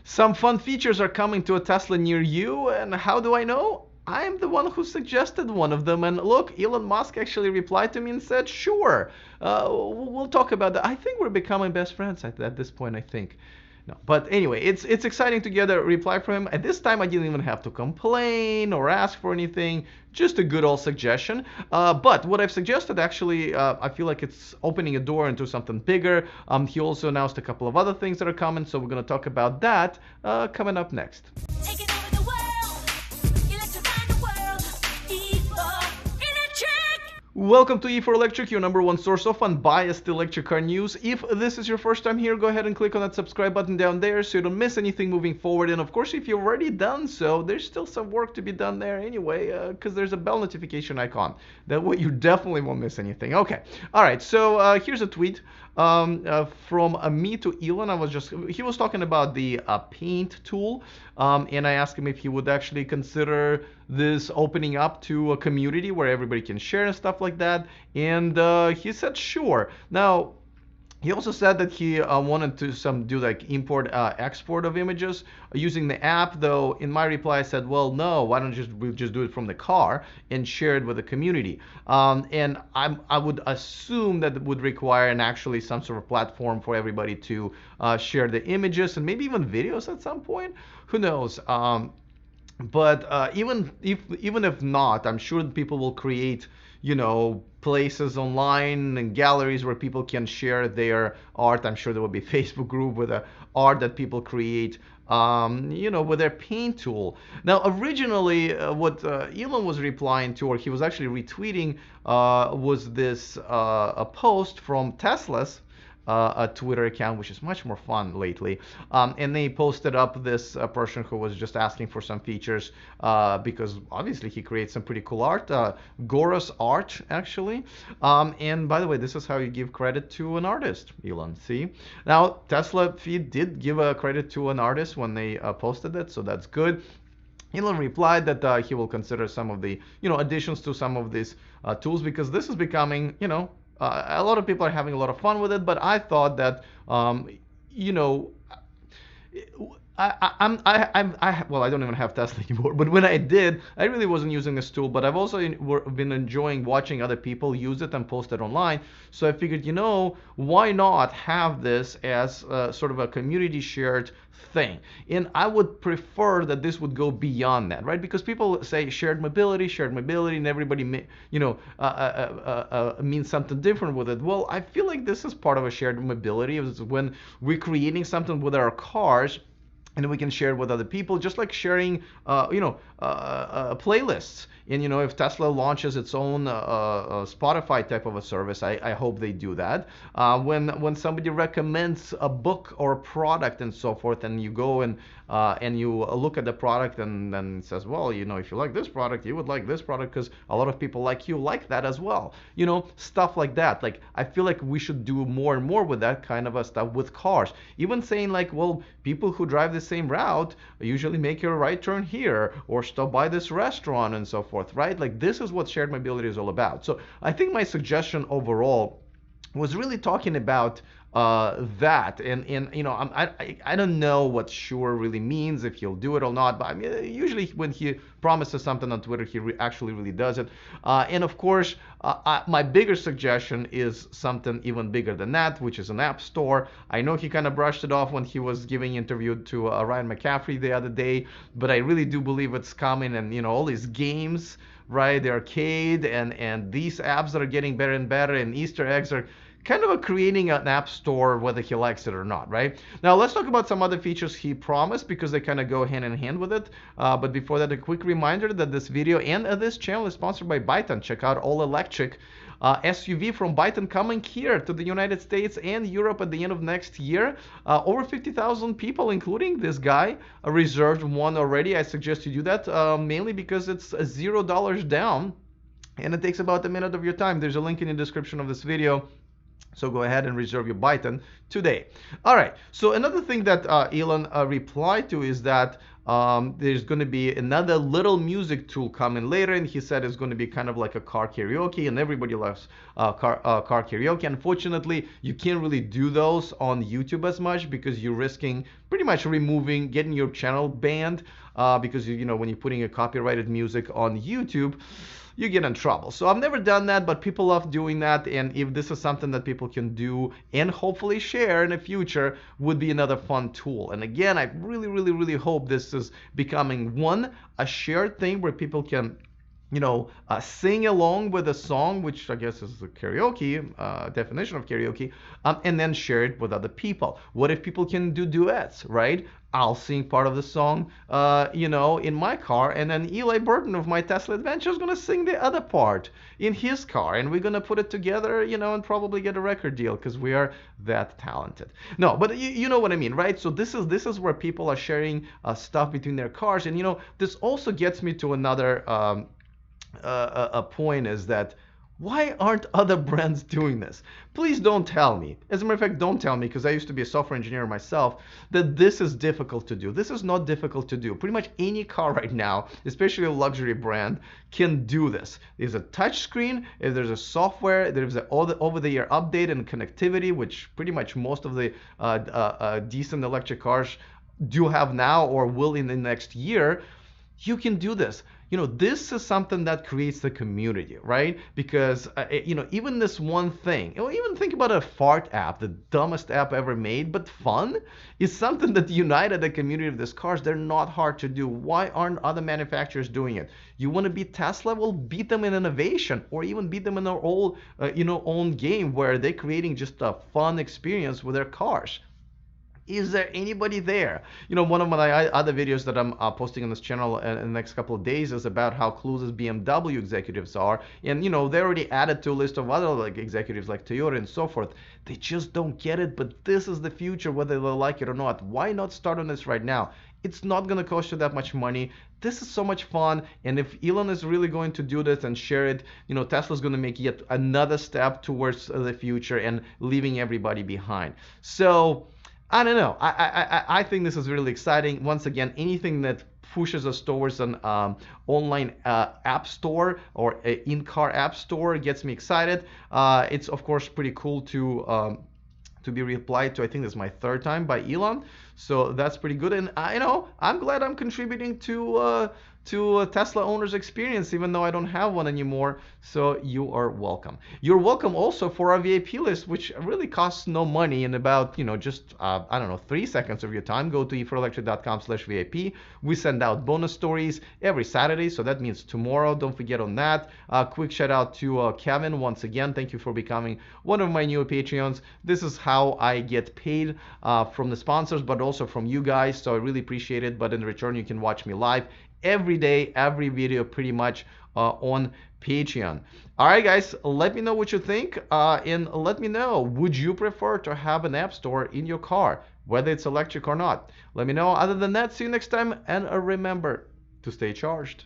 Some fun features are coming to a Tesla near you, and how do I know? I'm the one who suggested one of them, and look, Elon Musk actually replied to me and said, sure, we'll talk about that. I think we're becoming best friends at this point, I think. No, but anyway, it's exciting to get a reply from him. At this time, I didn't even have to complain or ask for anything. Just a good old suggestion. But what I've suggested, actually, I feel like it's opening a door into something bigger. He also announced a couple of other things that are coming, so we're going to talk about that coming up next. Taking over the world, electrifying the world, E4 Electric! Welcome to E4 Electric, your number one source of unbiased electric car news. If this is your first time here, go ahead and click on that subscribe button down there so you don't miss anything moving forward. And of course, if you've already done so, there's still some work to be done there anyway, because there's a bell notification icon. That way you definitely won't miss anything. Okay, all right, so here's a tweet from me to Elon. He was talking about the paint tool, and I asked him if he would actually consider this opening up to a community where everybody can share and stuff like that, and he said sure. Now, he also said that he wanted to do like import export of images using the app, though in my reply I said, well, no, why don't we just do it from the car and share it with the community. And I would assume that it would require actually some sort of platform for everybody to share the images and maybe even videos at some point. Who knows? But even if not, I'm sure people will create, places online and galleries where people can share their art. I'm sure there will be a Facebook group with art that people create, with their paint tool. Now, originally, what Elon was replying to, or he was actually retweeting, was this a post from Tesla's a Twitter account, which is much more fun lately. And they posted up this person who was just asking for some features because obviously he creates some pretty cool art. Gora's art, actually. And by the way, this is how you give credit to an artist, Elon. See? Now, Tesla feed did give a credit to an artist when they posted it, so that's good. Elon replied that he will consider some of the additions to some of these tools because this is becoming a lot of people are having a lot of fun with it, but I thought that well, I don't even have Tesla anymore, but when I did, I really wasn't using this tool, but I've also been enjoying watching other people use it and post it online. So I figured, why not have this as sort of a community shared thing? And I would prefer that this would go beyond that, right? Because people say shared mobility, and everybody, means something different with it. Well, I feel like this is part of a shared mobility. It's when we're creating something with our cars, and we can share it with other people, just like sharing, playlists. And if Tesla launches its own Spotify type of a service, I hope they do that. When somebody recommends a book or a product and so forth, and you go and you look at the product, and then it says, well, if you like this product, you would like this product because a lot of people like you like that as well. Stuff like that. Like, I feel like we should do more and more with that kind of a stuff with cars. Even saying like, well, people who drive the same route usually make your right turn here or stop by this restaurant and so forth, right? Like, this is what shared mobility is all about. So I think my suggestion overall was really talking about that, and I don't know what sure really means, if he'll do it or not, but I mean, usually when he promises something on Twitter, he actually really does it. And of course, my bigger suggestion is something even bigger than that, which is an app store. I know he kind of brushed it off when he was giving interview to Ryan McCaffrey the other day, but I really do believe it's coming, and all these games, right, the arcade and these apps that are getting better and better, and Easter eggs are kind of creating an app store, whether he likes it or not, right? Now, let's talk about some other features he promised, because they kind of go hand in hand with it. But before that, a quick reminder that this video and this channel is sponsored by Byton. Check out all electric SUV from Byton coming here to the United States and Europe at the end of next year. Over 50,000 people, including this guy, reserved one already. I suggest you do that, mainly because it's $0 down, and it takes about a minute of your time. There's a link in the description of this video. So go ahead and reserve your Byton today. All right. So another thing that Elon replied to is that There's going to be another little music tool coming later, and he said it's going to be kind of like a car karaoke, and everybody loves car karaoke. Unfortunately, you can't really do those on YouTube as much because you're risking pretty much getting your channel banned, because you know when you're putting a copyrighted music on YouTube, you get in trouble. So I've never done that, but people love doing that. And if this is something that people can do and hopefully share in the future, would be another fun tool. And again, I really, really, really hope this is becoming a shared thing where people can sing along with a song, which I guess is the karaoke definition of karaoke, and then share it with other people. What if people can do duets, right? I'll sing part of the song, in my car, and then Eli Burton of My Tesla Adventure is gonna sing the other part in his car, and we're gonna put it together, and probably get a record deal because we are that talented. No, but you know what I mean, right? So this is where people are sharing stuff between their cars, and this also gets me to another. A point is that why aren't other brands doing this? Please don't tell me. As a matter of fact, don't tell me, because I used to be a software engineer myself, that this is difficult to do. This is not difficult to do. Pretty much any car right now, especially a luxury brand, can do this. There's a touch screen, if there's a software, there's an over-the-air update and connectivity, which pretty much most of the decent electric cars do have now or will in the next year. You can do this. This is something that creates the community, right? Because even this one thing, even think about a fart app, the dumbest app ever made but fun, is something that united the community of these cars. They're not hard to do. Why aren't other manufacturers doing it? You want to beat Tesla? Well, beat them in innovation, or even beat them in their own game where they're creating just a fun experience with their cars. Is there anybody there? One of my other videos that I'm posting on this channel in the next couple of days is about how clueless BMW executives are. And, they already added to a list of other executives like Toyota and so forth. They just don't get it, but this is the future, whether they like it or not. Why not start on this right now? It's not going to cost you that much money. This is so much fun. And if Elon is really going to do this and share it, Tesla's going to make yet another step towards the future and leaving everybody behind. So I don't know. I think this is really exciting. Once again, anything that pushes us towards an online app store or an in-car app store gets me excited. It's of course pretty cool to be replied to. I think this is my third time by Elon, so that's pretty good. And I'm glad I'm contributing to a Tesla owner's experience, even though I don't have one anymore. So you are welcome. You're welcome also for our VIP list, which really costs no money, and about just 3 seconds of your time. Go to e4electric.com/VIP. We send out bonus stories every Saturday, so that means tomorrow. Don't forget on that. Quick shout out to Kevin once again. Thank you for becoming one of my new Patreons. This is how I get paid from the sponsors, but also from you guys. So I really appreciate it. But in return, you can watch me live every day, every video pretty much on Patreon. All right, guys, let me know what you think, and let me know, would you prefer to have an app store in your car, whether it's electric or not? Let me know. Other than that, see you next time, and remember to stay charged.